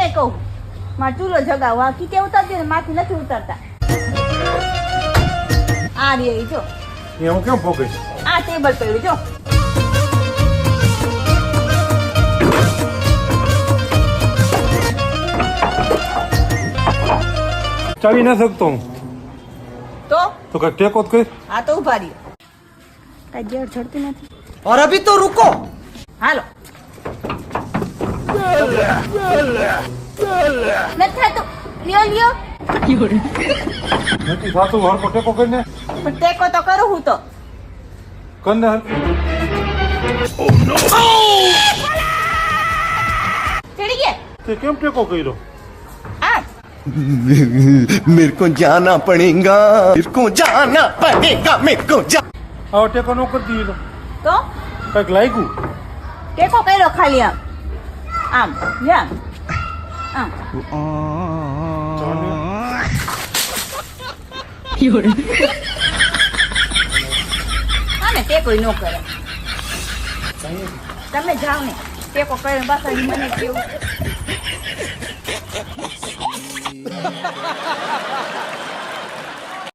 તમને કહું માં ચૂલો જગાવો આ કીતે ઉતારતી ને માથી નથી ઉતારતા આ રે જો એ હું કેમ ફોકસ આ ટેબલ પડ્યું જો ચાવી ના શકતો હું તો કઈ ટેકો જ કરી આ તો ઉભા રહ્યો કઈ જેડ છડતી નથી और अभी तो रुको હાલો નથી થતું લ્યો લ્યો નથી થાતું હરકો ટેકો કરીને પણ ટેકો તો કરું હું તો કંદે ચડી ગયા તે કેમ ટેકો કર્યો આ मेरे को जाना पड़ेगा मेरे को जाना पड़ेगा मेरे को આવો ટેકો નો કરી દીધો તો કઈક લાગ્યું ટેકો કર્યો ખાલી આમ આમ આમ આમ આને ટેકો નો કરે તમે જાઓ ને ટેકો કર્યો પાછા મને કેવું